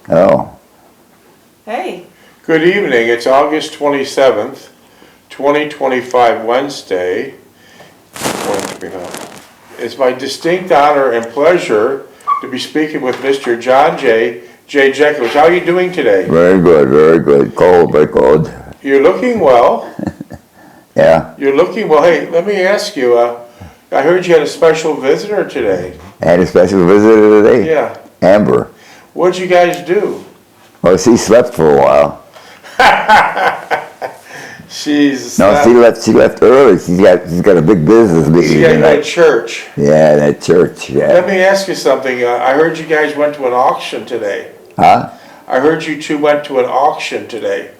Oh. Hey. Good evening. It's August 27th, 2025, Wednesday. It's my distinct honor and pleasure to be speaking with Mr. John J. Jeckovich. How are you doing today? Very good, very good. Cold, very cold. You're looking well. Yeah. You're looking well. Hey, let me ask you, I heard you had a special visitor today. I had a special visitor today? Yeah. Amber. What'd you guys do? Well, she slept for a while. She's No, she left early. She's got a big business meeting She got to go tonight. to church. Yeah, that church, yeah. Let me ask you something. I heard you guys went to an auction today. Huh? I heard you two went to an auction today.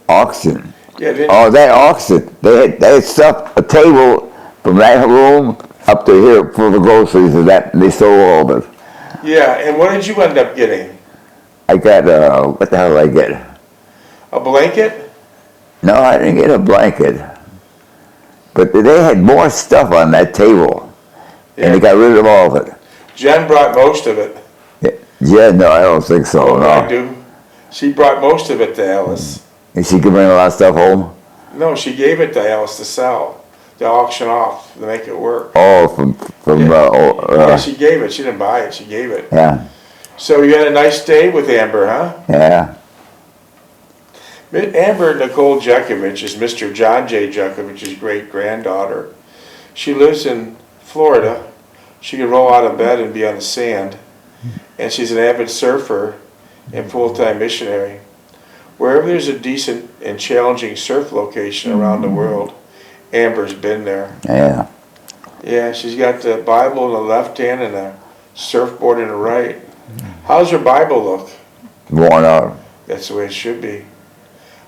Auction. Yeah, didn't Oh, that auction. They had stuff, a table from that room up to here for the groceries, and that they sold all of it. Yeah, and what did you end up getting? I got, what the hell did I get? A blanket? No, I didn't get a blanket. But they had more stuff on that table. Yeah. And they got rid of all of it. Jen brought most of it. Yeah, no, I don't think so, Oh, no. I do. She brought most of it to Alice. And she could bring a lot of stuff home? No, she gave it to Alice to sell, to auction off, to make it work. Oh, Yeah, she gave it. She didn't buy it. She gave it. yeah, So you had a nice day with Amber, huh? yeah. Amber Nicole Jeckovich is Mr. John J. Jeckovich's great-granddaughter. She lives in Florida. She can roll out of bed and be on the sand. And she's an avid surfer and full-time missionary. Wherever there's a decent and challenging surf location around the world, Amber's been there. Yeah. Yeah, she's got the Bible in the left hand and a surfboard in the right. How's her Bible look? Worn out. That's the way it should be.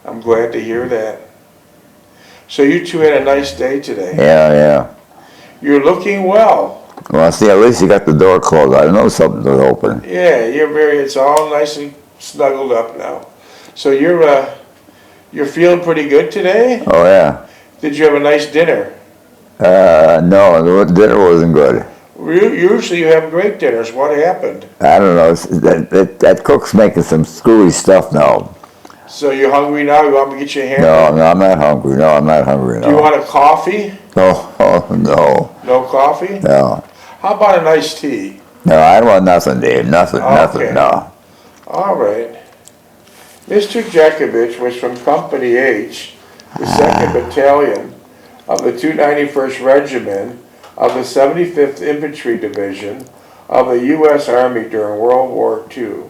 I'm glad to hear that. So you two had a nice day today. Yeah, yeah. You're looking well. Well, see, at least you got the door closed. I know something was open. Yeah, it's all nice and snuggled up now. So you're feeling pretty good today? Oh, yeah. Did you have a nice dinner? No, the dinner wasn't good. Usually you have great dinners. What happened? I don't know. That cook's making some screwy stuff now. So you're hungry now? You want me to get you a No, hamburger? no, I'm not hungry. No, I'm not hungry. No. Do you want a coffee? No. No coffee? No. How about a nice tea? No, I don't want nothing, Dave. Nothing, Okay. no. All right. Mr. Jeckovich was from Company H, the 2nd Battalion of the 291st Regiment of the 75th Infantry Division of the U.S. Army during World War II.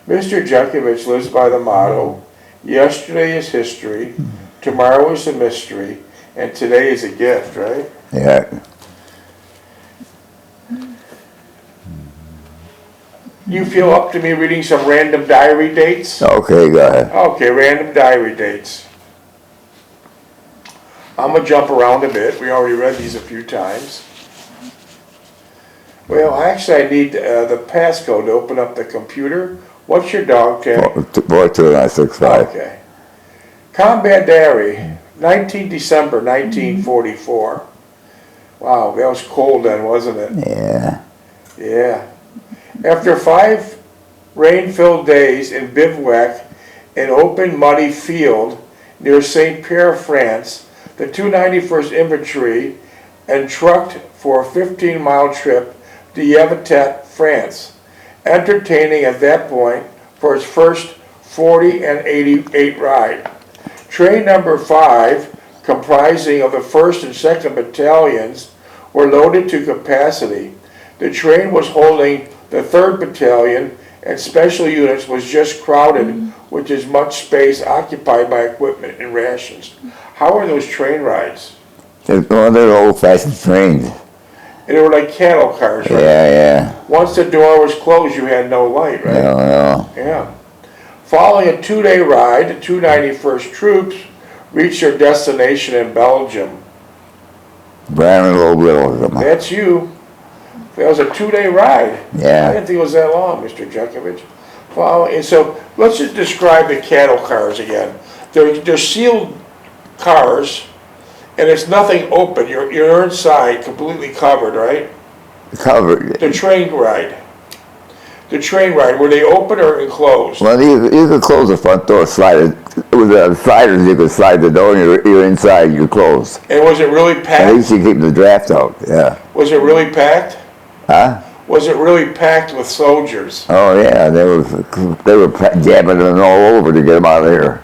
Mr. Jeckovich lives by the motto, yesterday is history, tomorrow is a mystery, and today is a gift, right? Yeah. You feel up to me reading some random diary dates? Okay, go ahead. Okay, random diary dates. I'm going to jump around a bit. We already read these a few times. Well, actually, I need the passcode to open up the computer. What's your dog tag? 42965. Okay. Combat Diary, 19 December 1944. Wow, that was cold then, wasn't it? Yeah. Yeah. After 5 rain-filled days in bivouac in open muddy field near St. Pierre, France, the 291st Infantry entrucked for a 15-mile trip to Jeckovich, France, entertaining at that point for its first 40 and 88 ride. Train number 5, comprising of the 1st and 2nd Battalions, were loaded to capacity. The train was holding the 3rd Battalion and special units was just crowded with as much space occupied by equipment and rations. How are those train rides? Well, they're old-fashioned trains. And they were like cattle cars, right? Yeah, yeah. Once the door was closed, you had no light, right? No. Yeah. Following a 2-day ride, the 291st troops reached their destination in Belgium. Brand little. That's you. That was a 2-day ride. Yeah. I didn't think it was that long, Mr. Jeckovich. And so let's just describe the cattle cars again. They're sealed cars, and it's nothing open. You're inside, completely covered, right? Covered. The train ride. The train ride, were they open or enclosed? Well, you could close the front door, slide it. With the sliders, you could slide the door, and you're inside, you're closed. And was it really At packed? least you keep the draft out, yeah. Was it really packed? Huh? Was it really packed with soldiers? Oh, yeah, they were jabbing them all over to get them out of here.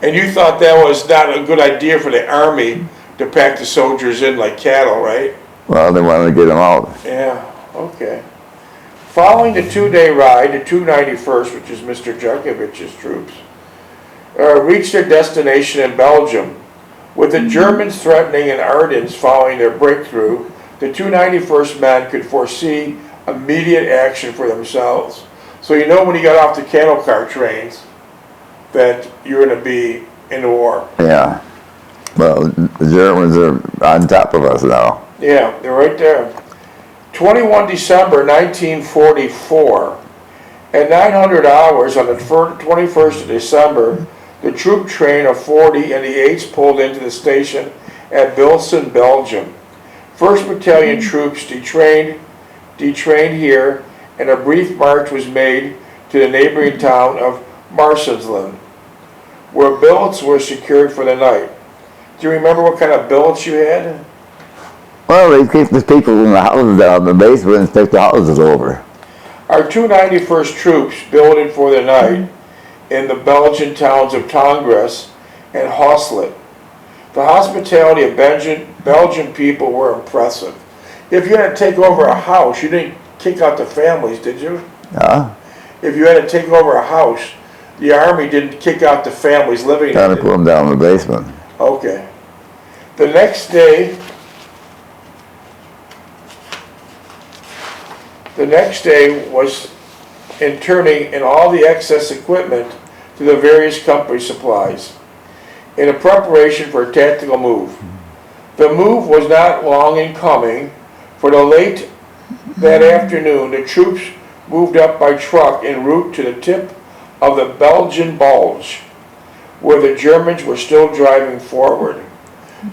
And you thought that was not a good idea for the Army to pack the soldiers in like cattle, right? Well, they wanted to get them out. Yeah, okay. Following the 2-day ride, the 291st, which is Mr. Jekovich's troops, reached their destination in Belgium. With the Germans threatening in Ardennes following their breakthrough, the 291st men could foresee immediate action for themselves. So you know when you got off the cattle car trains that you're going to be in the war. Yeah. Well, the Germans are on top of us now. Yeah, they're right there. 21 December 1944. At 900 hours on the 21st of December, the troop train of 40 and the 8s pulled into the station at Bilsen, Belgium. 1st Battalion troops detrained here, and a brief march was made to the neighboring town of Marsensland, where billets were secured for the night. Do you remember what kind of billets you had? Well, they keep the people in the houses down in the basement and take the houses over. Our 291st troops billeted for the night in the Belgian towns of Tongres and Hoslet. The hospitality of Belgian people were impressive. If you had to take over a house, you didn't kick out the families, did you? Huh? If you had to take over a house, the Army didn't kick out the families living in Trying it. to put them down in the basement. Okay. The next day was in turning in all the excess equipment to the various company supplies in a preparation for a tactical move. The move was not long in coming, for late that afternoon the troops moved up by truck en route to the tip of the Belgian Bulge, where the Germans were still driving forward.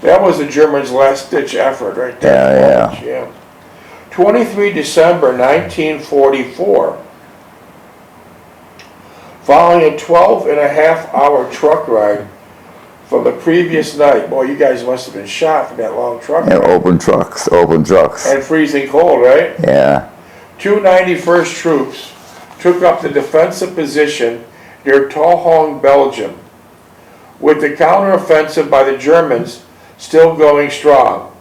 That was the Germans' last-ditch effort right there. Yeah. 23 December 1944. Following a 12-and-a-half-hour truck ride from the previous night. Boy, you guys must have been shot from that long truck Yeah, ride. open trucks. And freezing cold, right? Yeah. 291st troops took up the defensive position near Toulon, Belgium, with the counteroffensive by the Germans still going strong.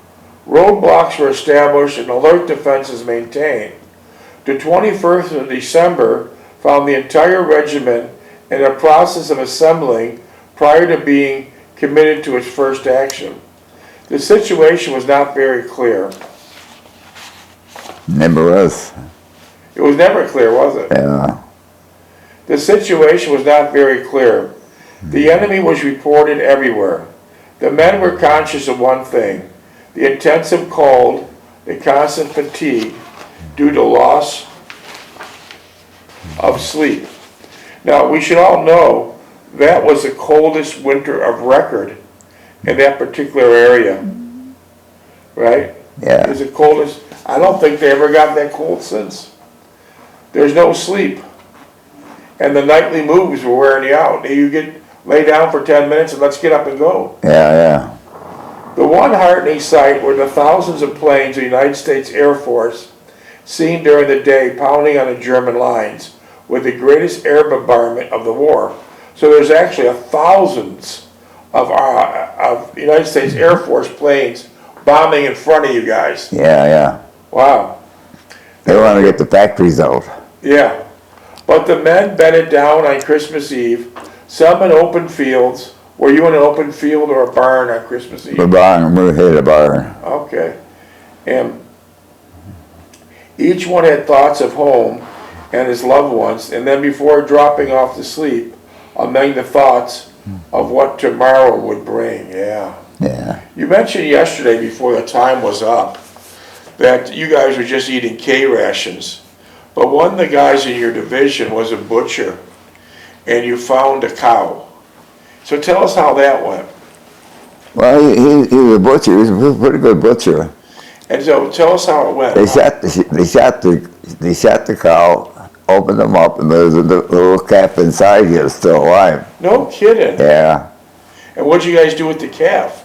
Roadblocks were established and alert defenses maintained. The 21st of December found the entire regiment in the process of assembling prior to being committed to its first action. The situation was not very clear. Never was. It was never clear, was it? Yeah. The situation was not very clear. The enemy was reported everywhere. The men were conscious of one thing: the intensive cold, the constant fatigue due to loss of sleep. Now, we should all know that was the coldest winter of record in that particular area, right? Yeah. It was the coldest. I don't think they ever got that cold since. There's no sleep. And the nightly moves were wearing you out. You get lay down for 10 minutes and let's get up and go. Yeah. The one heartening sight were the thousands of planes of the United States Air Force seen during the day pounding on the German lines with the greatest air bombardment of the war. So there's actually thousands of United States Air Force planes bombing in front of you guys. Yeah. Wow. They want to get the factories out. Yeah. But the men bedded down on Christmas Eve, some in open fields. Were you in an open field or a barn on Christmas Eve? The barn, we hit a barn. Okay. And each one had thoughts of home and his loved ones, and then before dropping off to sleep, among the thoughts of what tomorrow would bring. Yeah. You mentioned yesterday, before the time was up, that you guys were just eating K rations. But one of the guys in your division was a butcher, and you found a cow. So tell us how that went. Well, he was a butcher. He was a pretty good butcher. And so tell us how it went. They shot the cow opened them up, and there's a little calf inside here still alive. No kidding. Yeah. And what'd you guys do with the calf?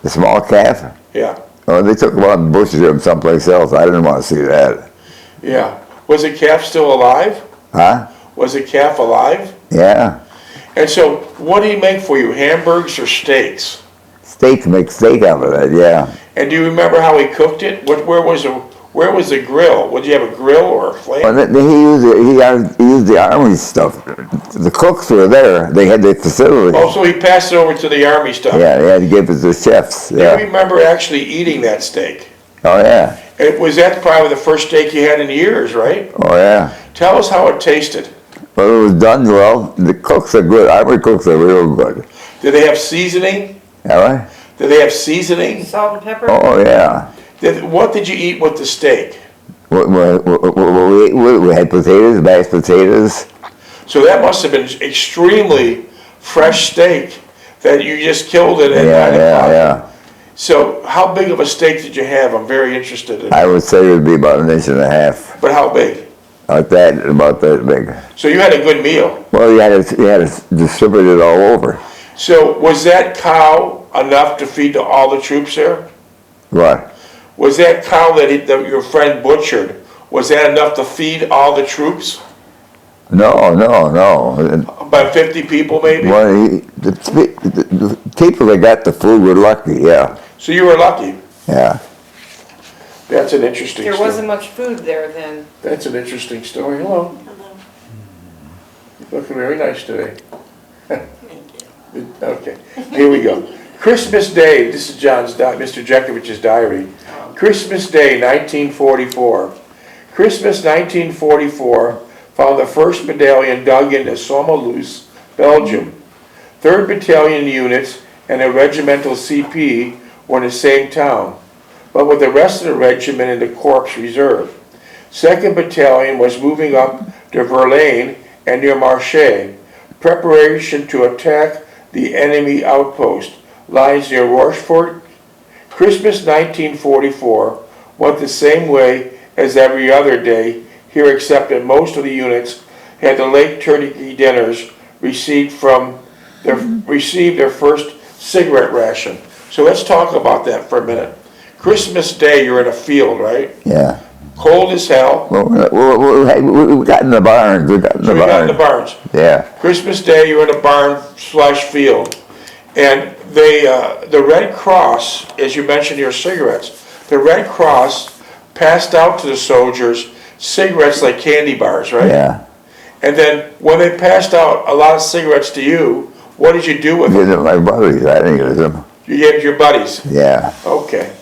The small calf? Yeah, Oh, they took him out and butchered him someplace else. I didn't want to see that. yeah. Was the calf still alive? Huh? Was the calf alive? Yeah. And so, what did he make for you? Hamburgers or steaks? Steak, make steak out of that, yeah. And do you remember how he cooked it? Where was the grill? Would you have a grill or a flame? Well, he used the army stuff. The cooks were there. They had the facility. Oh, so he passed it over to the army stuff. Yeah, they had to give it to the chefs. Do Yeah. you remember actually eating that steak? Oh, yeah. And was that probably the first steak you had in years, right? Oh, yeah. Tell us how it tasted. Well, it was done well. The cooks are good. Army cooks are real good. Did they have seasoning? All right? Did they have seasoning? Salt and pepper? Oh, yeah. What did you eat with the steak? We had potatoes, mashed potatoes. So that must have been extremely fresh steak that you just killed it at 9 o'clock. Yeah. So how big of a steak did you have? I'm very interested in it. I would say it would be about 1.5 inches. But how big? Like that, about that big. So you had a good meal. Well, you had to distribute it all over. So was that cow enough to feed to all the troops there? What? Was that cow that your friend butchered, was that enough to feed all the troops? No. About 50 people maybe? Well, the people that got the food were lucky, yeah. So you were lucky. Yeah. That's an interesting There story. wasn't much food there then. That's an interesting story. Hello. You're looking very nice today. Okay, here we go. Christmas Day, this is Mr. Jeckovich's diary. Christmas Day, 1944. Christmas 1944 found the 1st Battalion dug into Sommelius, Belgium. 3rd Battalion units and a regimental CP were in the same town, but with the rest of the regiment in the Corps Reserve. 2nd Battalion was moving up to Verlaine and near Marche, preparation to attack the enemy outpost, lines near Rochefort. Christmas 1944 went the same way as every other day here, except that most of the units had the late turkey dinners received their first cigarette ration. So let's talk about that for a minute. Christmas Day, you're in a field, right? Yeah. Cold as hell. Well, we got in the barns. We got in So the we got in the barns. barns. Yeah. Christmas Day, you're in a barn/field. And the Red Cross, as you mentioned your cigarettes, the Red Cross passed out to the soldiers cigarettes like candy bars, right? Yeah. And then when they passed out a lot of cigarettes to you, what did you do with Give them? them my buddies. I didn't use them. You gave it to your buddies. Yeah. Okay.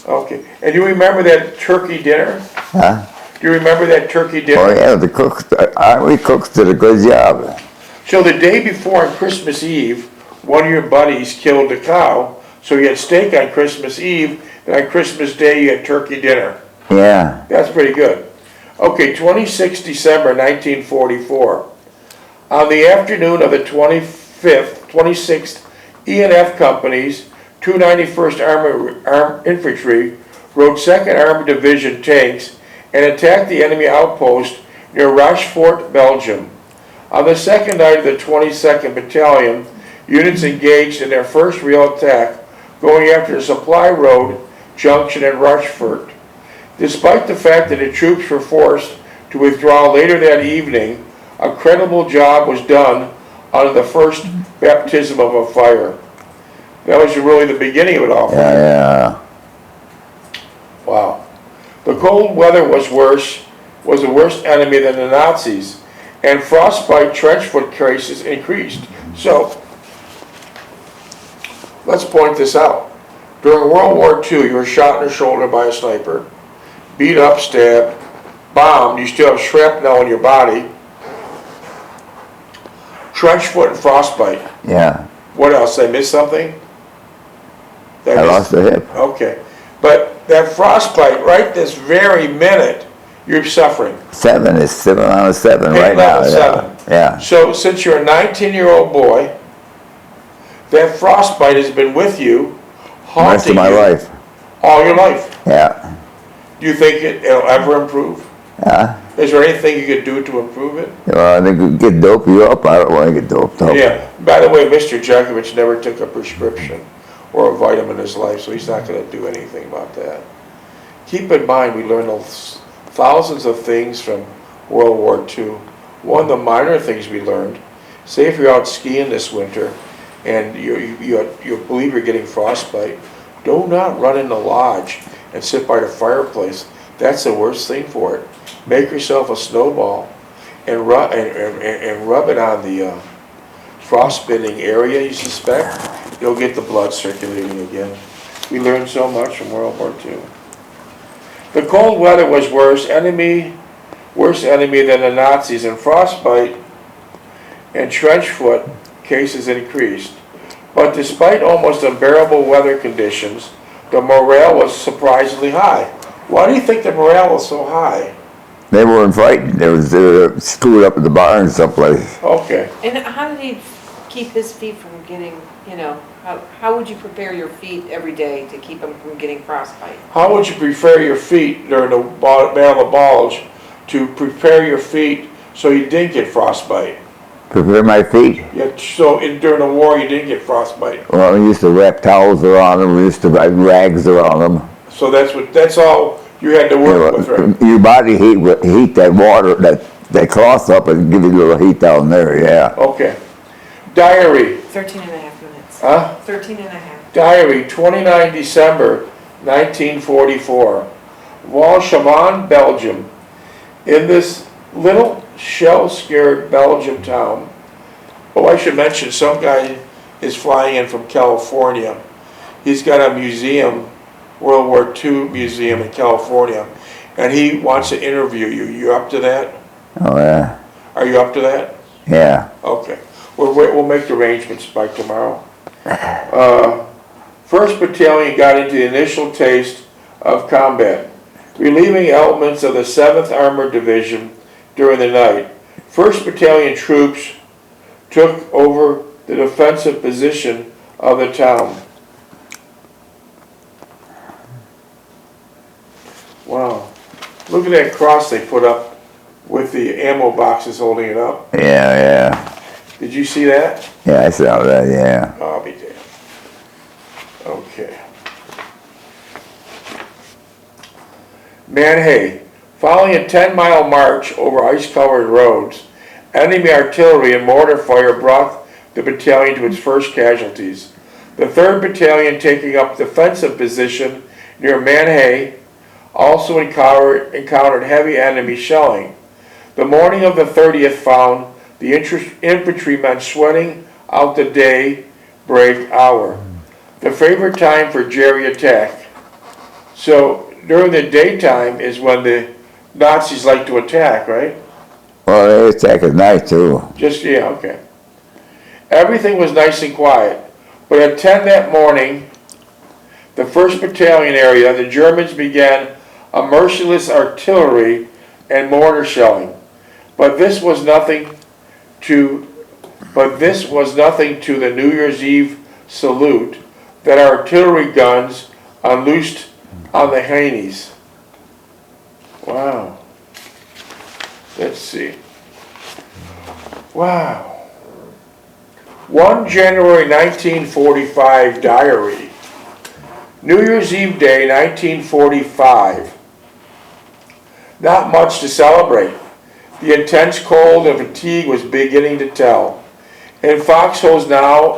Okay. And you remember that turkey dinner? Huh? Do you remember that turkey dinner? Oh, yeah, the cooks, army cooks did a good job. So the day before on Christmas Eve, one of your buddies killed a cow, so you had steak on Christmas Eve, and on Christmas Day you had turkey dinner. Yeah. That's pretty good. Okay, 26 December 1944. On the afternoon of the 26th E&F Company's 291st Armored Infantry rode 2nd Armored Division tanks and attacked the enemy outpost near Rochefort, Belgium. On the second night of the 22nd Battalion, units engaged in their first real attack, going after the supply road junction at Rochefort. Despite the fact that the troops were forced to withdraw later that evening, a credible job was done under the first baptism of a fire. That was really the beginning of it all. Yeah. Wow. The cold weather was the worst enemy than the Nazis, and frostbite trench foot cases increased. So, let's point this out. During World War II, you were shot in the shoulder by a sniper, beat up, stabbed, bombed, you still have shrapnel in your body, trench foot and frostbite. Yeah. What else? Did I miss something? Did I miss- lost a hip. Okay. But that frostbite, right this very minute, you're suffering. 7 is 7 on a 7 Pain right now. level 7. Yeah. So since you're a 19-year-old boy, that frostbite has been with you, haunting Rest of my you life. all your life. Yeah. Do you think it'll ever improve? Yeah. Is there anything you could do to improve it? Well, they could get dope you up. I don't want to get doped up. Yeah, by the way, Mr. Jeckovich never took a prescription or a vitamin in his life, so he's not gonna do anything about that. Keep in mind, we learned thousands of things from World War II. One of the minor things we learned, say if you're out skiing this winter and you believe you're getting frostbite, do not run in the lodge and sit by the fireplace. That's the worst thing for it. Make yourself a snowball and rub it on the frostbiting area you suspect. You'll get the blood circulating again. We learned so much from World War II. The cold weather was worse enemy than the Nazis, and frostbite and trench foot cases increased. But despite almost unbearable weather conditions, the morale was surprisingly high. Why do you think the morale was so high? They weren't fighting. They were screwed up at the barn someplace. Okay. And how did he keep his feet from getting, how would you prepare your feet every day to keep them from getting frostbite? How would you prepare your feet during the Battle of Bulge to prepare your feet so you didn't get frostbite? Prepare my feet. Yeah, so during the war you didn't get frostbite. Well, we used to wrap towels around them. We used to wrap rags around them. So that's all you had to work with, right? Your body heat that water, that cloth up and give you a little heat down there, yeah. Okay. Diary. 13 and a half minutes. Huh? 13 and a half. Diary, 29 December 1944. Valchamon, Belgium. In this little shell-scared Belgium town, oh, I should mention, some guy is flying in from California. He's got a museum, World War II museum in California, and he wants to interview you. You up to that? Oh, yeah. Are you up to that? Yeah. Okay. We'll make arrangements by tomorrow. 1st Battalion got into the initial taste of combat, relieving elements of the 7th Armored Division during the night. 1st Battalion troops took over the defensive position of the town. Wow. Look at that cross they put up with the ammo boxes holding it up. Yeah, yeah. Did you see that? Yeah, I saw that, yeah. I'll be damned. Okay. Manhay. Following a 10-mile march over ice-covered roads, enemy artillery and mortar fire brought the battalion to its first casualties. The 3rd Battalion, taking up defensive position near Manhay, also encountered heavy enemy shelling. The morning of the 30th found the infantrymen sweating out the daybreak hour, the favorite time for Jerry attack. So during the daytime is when the Nazis like to attack, right? Well, they attack at night, too. Yeah, okay. Everything was nice and quiet, but at 10 that morning, the 1st Battalion area, the Germans began a merciless artillery and mortar shelling. But this was nothing to the New Year's Eve salute that artillery guns unleashed on the Haney's. Wow. Let's see. Wow. 1 January 1945 diary. New Year's Eve day, 1945. Not much to celebrate. The intense cold and fatigue was beginning to tell. In foxholes now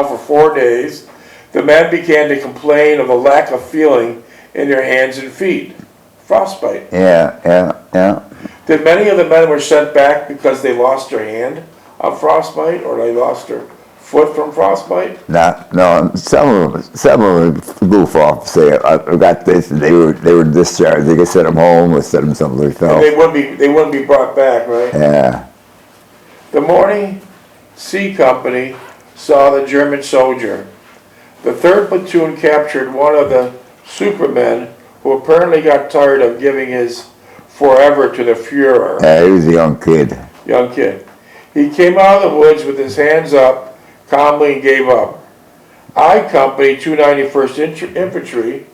for 4 days, the men began to complain of a lack of feeling in their hands and feet. Frostbite. Yeah. Did many of the men were sent back because they lost their hand of frostbite, or they lost their foot from frostbite? No, some of them goof off, say, I got this, and they were discharged. They could send them home or send them someplace else. And they wouldn't be brought back, right? Yeah. The morning C Company saw the German soldier. The 3rd Platoon captured one of the supermen who apparently got tired of giving his forever to the Fuhrer. He was a young kid. Young kid. He came out of the woods with his hands up, calmly, and gave up. I Company, 291st Infantry,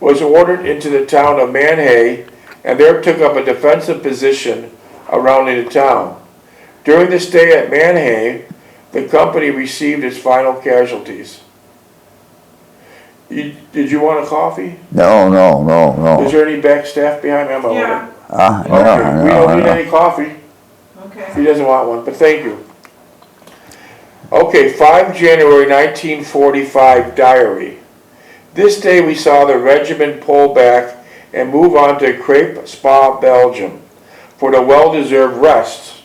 was ordered into the town of Manhay and there took up a defensive position around the town. During the stay at Manhay, the company received its final casualties. Did you want a coffee? No, no, no, Is no. there any back staff behind me? I'm gonna Yeah. order. No, Okay, we no, don't need no. any coffee. Okay. He doesn't want one, but thank you. Okay, 5 January 1945 diary. This day we saw the regiment pull back and move on to Crepe Spa, Belgium, for the well-deserved rest.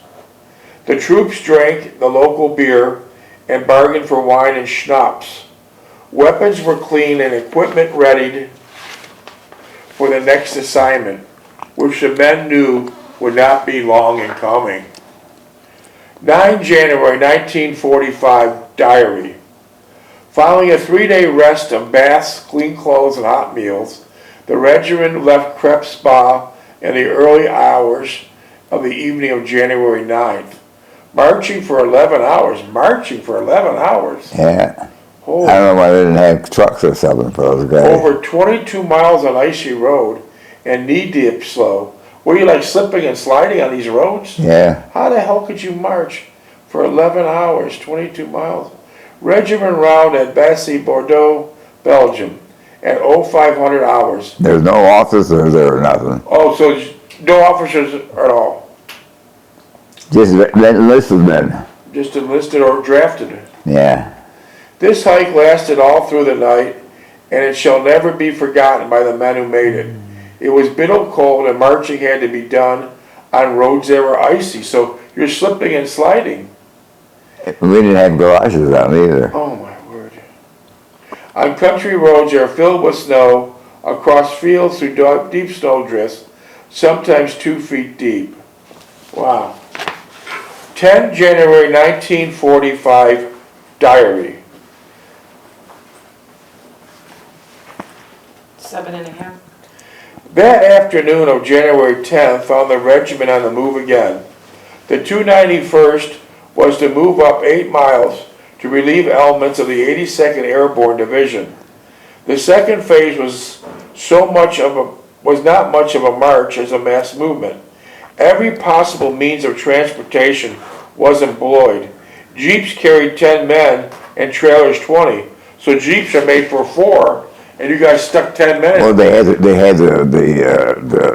The troops drank the local beer and bargained for wine and schnapps. Weapons were clean and equipment readied for the next assignment, which the men knew would not be long in coming. 9 January 1945 diary. Following a 3-day rest of baths, clean clothes, and hot meals, the regiment left Crepe Spa in the early hours of the evening of January 9th. Marching for 11 hours. Marching for 11 hours. Yeah. I Holy. don't know why they didn't have trucks or something for those guys. Over 22 miles on icy road and knee-deep slow. Were you like slipping and sliding on these roads? Yeah. How the hell could you march for 11 hours, 22 miles? Regiment round at Bassy, Bordeaux, Belgium at 0500 hours. There's no officers there or nothing. Oh, so no officers at all? Just enlisted men. Just enlisted or drafted? Yeah. This hike lasted all through the night, and it shall never be forgotten by the men who made it. It was bitter cold, and marching had to be done on roads that were icy, so you're slipping and sliding. We didn't have garages on either. Oh my word. On country roads that are filled with snow, across fields through deep snowdrifts, sometimes 2 feet deep. Wow. 10 January 1945 diary. 7.5. That afternoon of January 10th found the regiment on the move again. The 291st was to move up 8 miles to relieve elements of the 82nd Airborne Division. The second phase was not much of a march as a mass movement. Every possible means of transportation was employed. Jeeps carried 10 men and trailers 20. So jeeps are made for 4, and you guys stuck 10 men in. Well,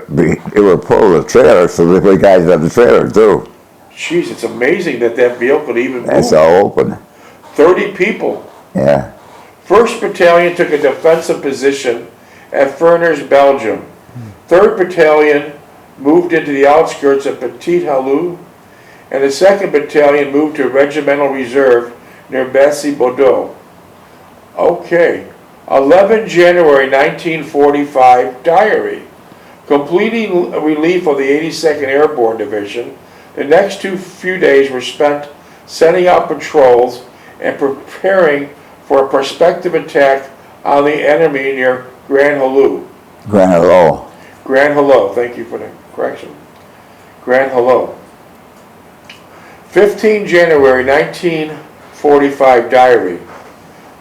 they were full of trailers, so the guys had the trailer too. Jeez, it's amazing that vehicle could even That's move. all open. 30 people. Yeah. 1st Battalion took a defensive position at Furness, Belgium. 3rd Battalion moved into the outskirts of Petit Halou, and the 2nd Battalion moved to Regimental Reserve near Bassy, Bordeaux. Okay. 11 January 1945 diary. Completing relief of the 82nd Airborne Division, the next few days were spent sending out patrols and preparing for a prospective attack on the enemy near Grand Halou. Granolo. Grand Halou, thank you for the correction. Grand Halou. 15 January 1945 diary.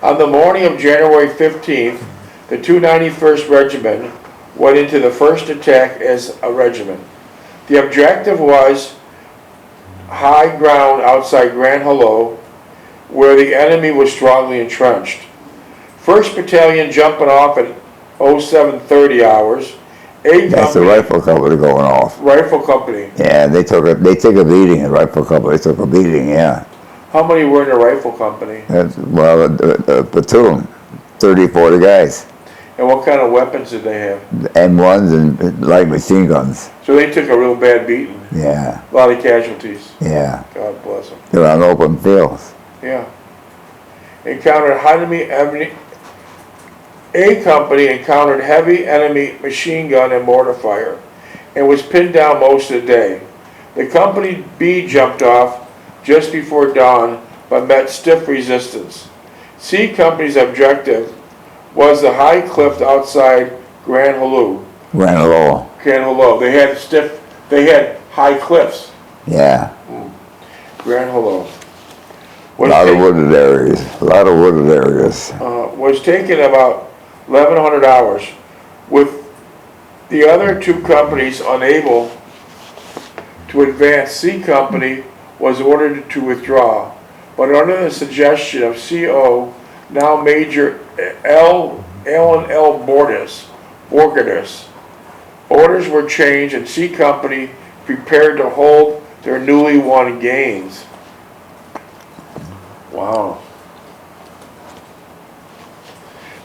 On the morning of January 15th, the 291st Regiment went into the first attack as a regiment. The objective was high ground outside Grand Halou, where the enemy was strongly entrenched. 1st Battalion jumping off at 0730 hours. That's the rifle company going off. Rifle company. Yeah, they took a beating. The rifle company took a beating. Yeah. How many were in the rifle company? Well, a platoon, 30, 40 guys, And what kind of weapons did they have? M1s and light machine guns. So they took a real bad beating. Yeah, A lot of casualties. yeah. God bless them. They're on open fields. Yeah. Encountered A company encountered heavy enemy machine gun and mortar fire and was pinned down most of the day. The company B jumped off just before dawn but met stiff resistance. C company's objective was the high cliff outside Grand Halou. Granolo. Grand Halou. They had high cliffs. Yeah. Grand Halou. A lot of wooded areas. A lot of wooded areas. Was taken about 1,100 hours. With the other two companies unable to advance, C Company was ordered to withdraw, but under the suggestion of CO, now Major Alan L. Borgadis, orders were changed and C Company prepared to hold their newly won gains. Wow.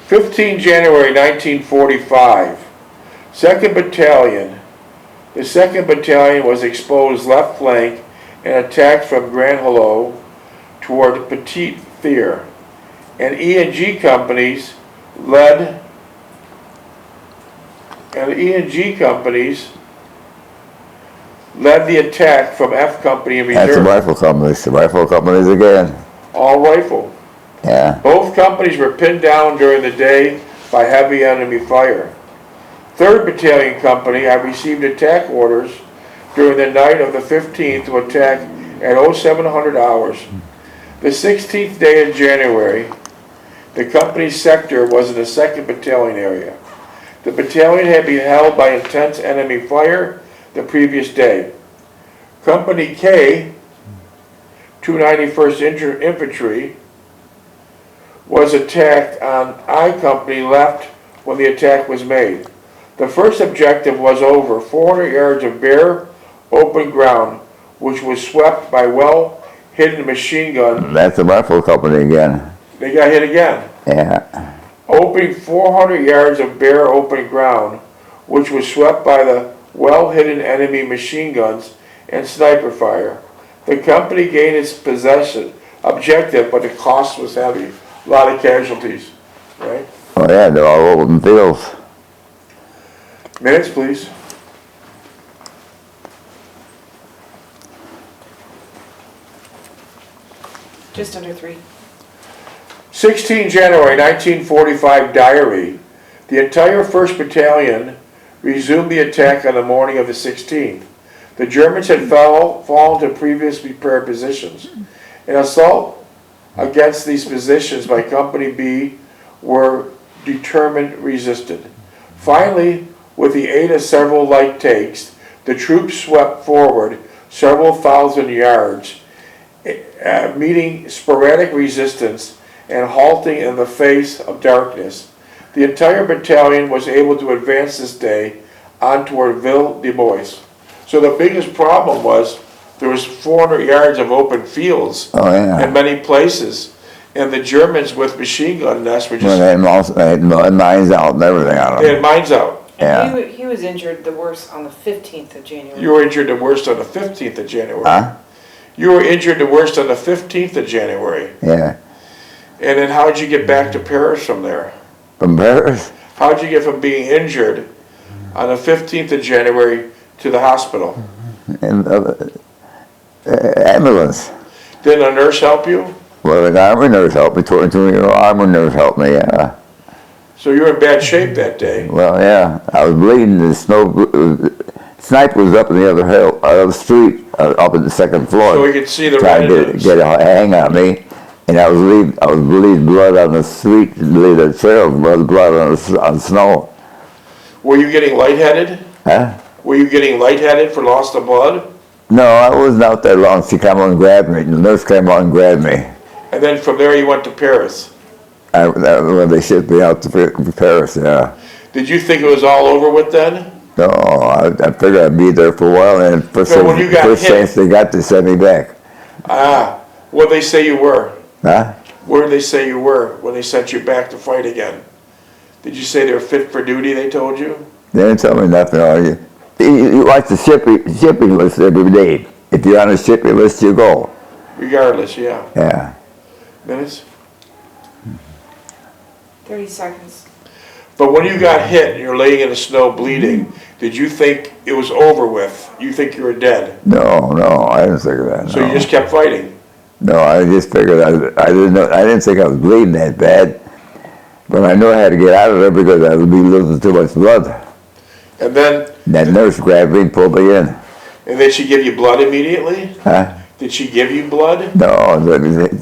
15 January 1945, 2nd Battalion. The 2nd Battalion was exposed left flank and attacked from Grand Hollow toward Petite Thier. And E and G companies led the attack from F Company in That's the reserve. rifle companies. The rifle companies again. All rifle. Yeah. Both companies were pinned down during the day by heavy enemy fire. 3rd Battalion Company had received attack orders during the night of the 15th to attack at 0700 hours. The 16th day of January, the company's sector was in the 2nd Battalion area. The battalion had been held by intense enemy fire the previous day. Company K, 291st Infantry, was attacked on I Company left when the attack was made. The first objective was over 400 yards of bare, open ground, which was swept by well-hidden machine gun. That's the rifle company again. They got hit again. Yeah. Opening 400 yards of bare, open ground, which was swept by the well-hidden enemy machine guns and sniper fire. The company gained its objective, but the cost was heavy. A lot of casualties, right? Oh yeah, they're all open fields. Minutes, please. Just under 3. 16 January 1945 diary. The entire 1st Battalion resumed the attack on the morning of the 16th. The Germans had fallen to previously prepared positions. An assault against these positions by Company B were determined resisted. Finally, with the aid of several light takes, the troops swept forward several thousand yards, meeting sporadic resistance and halting in the face of darkness. The entire battalion was able to advance this day on toward Ville des Bois. So the biggest problem was there was 400 yards of open fields Oh yeah. in many places, and the Germans with machine gun nests were Well, just, they had mines out and everything on they had them. mines out. Yeah. And he was injured the worst on the 15th of January. You were injured the worst on the 15th of January. Huh? You were injured the worst on the 15th of January. Yeah. And then how'd you get back to Paris from there? From Paris? How'd you get from being injured on the 15th of January to the hospital? And ambulance. Didn't a nurse help you? Well, the army nurse helped me. 22-year-old army nurse helped me. Yeah. So you were in bad shape that day. Well, yeah. I was bleeding. The sniper was up in the other street, up at the 2nd floor. So we could see the Trying to remnants. get a hang on me, and I was bleeding blood on the street, the trail of blood on snow. Were you getting lightheaded? Huh? Were you getting lightheaded for loss of blood? No, I wasn't out there long. She came on and grabbed me. The nurse came on and grabbed me. And then from there you went to Paris. When they shipped me out to Paris, yeah. Did you think it was all over with then? No, I figured I'd be there for a while, and So when you got first hit- chance they got to send me back. Where'd they say you were? Huh? Where did they say you were when they sent you back to fight again? Did you say they were fit for duty, they told you? They didn't tell me nothing. You watch the shipping list every day. If you're on a shipping list, you go. Regardless, yeah. Yeah. Minutes? 30 seconds. But when you got hit and you're laying in the snow bleeding, did you think it was over with? You think you were dead? No, I didn't think of that. So no. you just kept fighting? No, I just figured I didn't think I was bleeding that bad, but I knew I had to get out of there because I would be losing too much blood. And then, That nurse grabbed me and pulled me in. and did she give you blood immediately? Huh? Did she give you blood? No,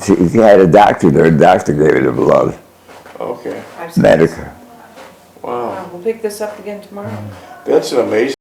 she had a doctor there. The doctor gave me the blood. Okay. 5 Medic. seconds. Wow, We'll pick this up again tomorrow. that's an amazing